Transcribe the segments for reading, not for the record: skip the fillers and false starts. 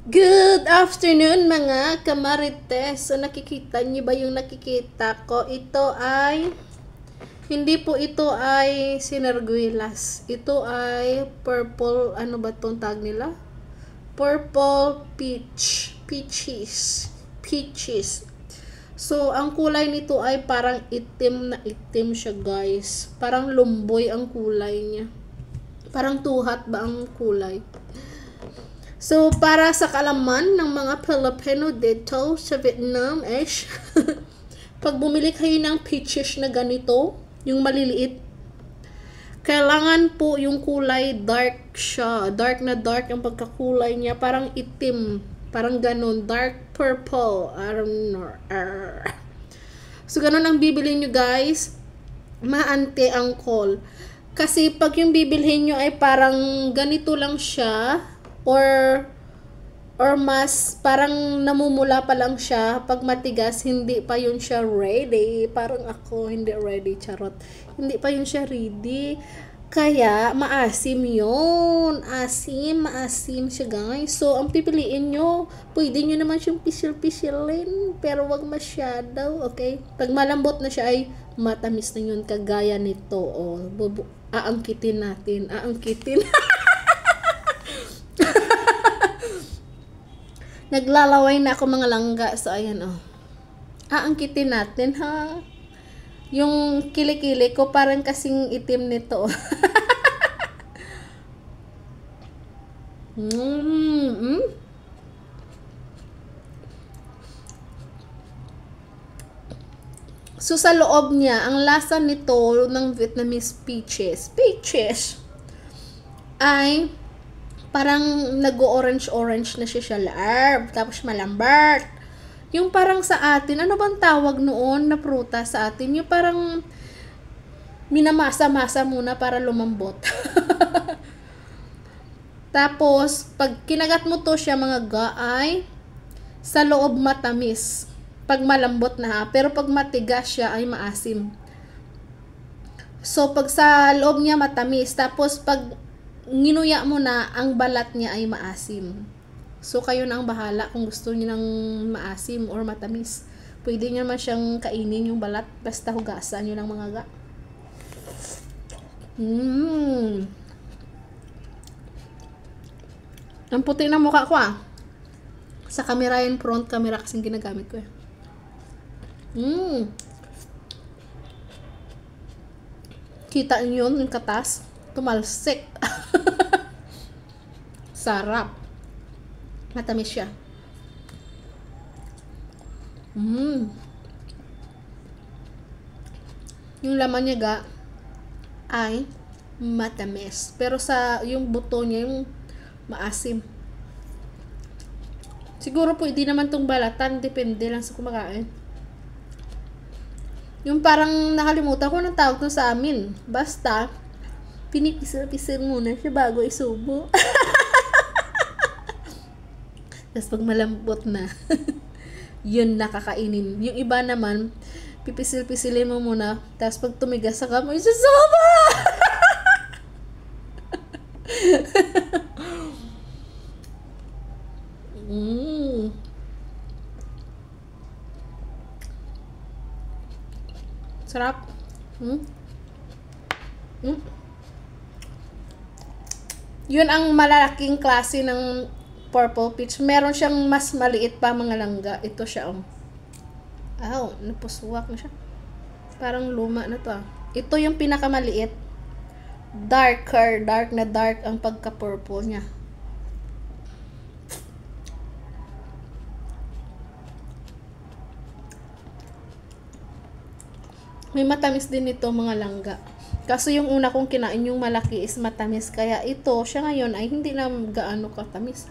Good afternoon mga kamarites. So nakikita niyo ba yung nakikita ko? Hindi po ito ay sinarguilas. Ito ay purple, ano ba tong tag nila? Purple peach. Peaches. So, ang kulay nito ay parang itim na itim siya guys. Parang lumboy ang kulay niya. Parang tuhat ba ang kulay? So, para sa kalaman ng mga Pilipino dito sa Vietnam, pag bumili kayo ng peaches na ganito, yung maliliit, kailangan po yung kulay dark siya. Dark na dark ang pagkakulay niya. Parang itim. Parang ganun. Dark purple. I don't know. So, ganun ang bibili nyo guys. Maante ang call. Kasi pag yung bibilhin nyo ay parang ganito lang siya, or mas parang namumula pa lang siya, pag matigas hindi pa yun siya ready. Parang ako hindi ready, charot, hindi pa yun siya ready, kaya maasim yun. Maasim siya guys. So ang pipiliin nyo, pwede nyo naman siyang pisil-pisilin, pero wag masyado, okay? Pag malambot na siya ay matamis na yun, kagaya nito. Aangkitin natin. Naglalaway na ako mga langga. So, ayan, aangkitin natin, ha? Yung kilikili ko, parang kasing itim nito. So, sa loob niya, ang lasa nito ng Vietnamese peaches ay parang nag-orange na siya larb, tapos malambat. Yung parang sa atin, ano bang tawag noon na prutas sa atin? Yung parang minamasa-masa muna para lumambot. Tapos, pag kinagat mo to siya mga gaay, sa loob matamis. Pag malambot na ha, pero pag matigas siya ay maasim. So, pag sa loob niya matamis, tapos pag nginuya mo na, ang balat niya ay maasim. So, kayo na ang bahala kung gusto niyo ng maasim or matamis. Pwede niyo naman siyang kainin yung balat, basta hugasan niyo ng mga ga. Ang puti ng mukha ko sa camera yan, front camera kasing ginagamit ko Kita niyo yung katas, tumalsik. Sarap. Matamis siya. Yung laman niya ga ay matamis. Pero yung buto niya, yung maasim. Siguro pwede naman tong balatan. Depende lang sa kumakain. Yung parang nakalimutan ko ng tawag to sa amin. Basta, pinipisil-pisil muna siya bago isubo. Tapos pag malambot na, yun nakakainin. Yung iba naman, pipisil-pisilin mo muna, tapos pag tumigas sa kamoy, susama! Sarap. Yun ang malalaking klase ng purple peach. Meron siyang mas maliit pa mga langga. Ito siya, napuswak na siya. Parang luma na to, Ito yung pinakamaliit. Dark na dark ang pagka-purple niya. May matamis din ito mga langga. Kaso yung una kong kinain yung malaki is matamis. Kaya ito, siya ngayon ay hindi na gaano katamis.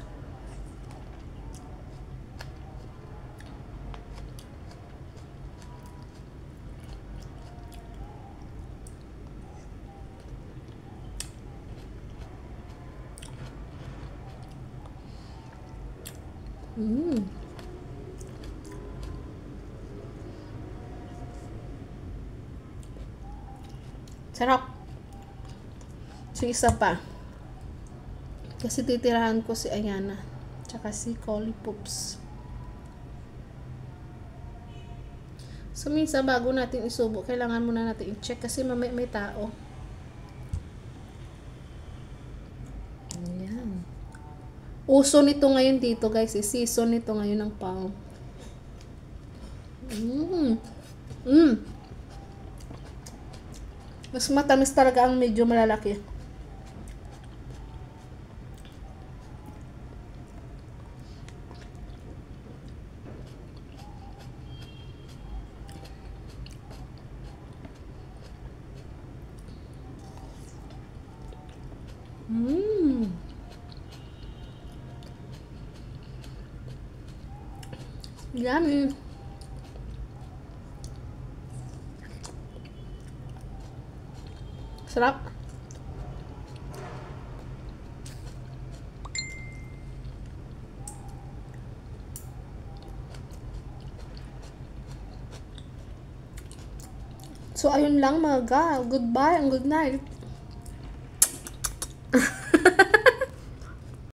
Sarap. So, isa pa. Kasi titirahan ko si Ayana. Tsaka si Collie Poops. So, minsan bago natin isubo, kailangan muna natin i-check kasi may tao. Ayan. Uso nito ngayon dito, guys. Season nito ngayon ng pang. Mas matamis talaga ang medyo malalaki. Yummy. Sarap. So, ayun lang mga ga. Goodbye and good night.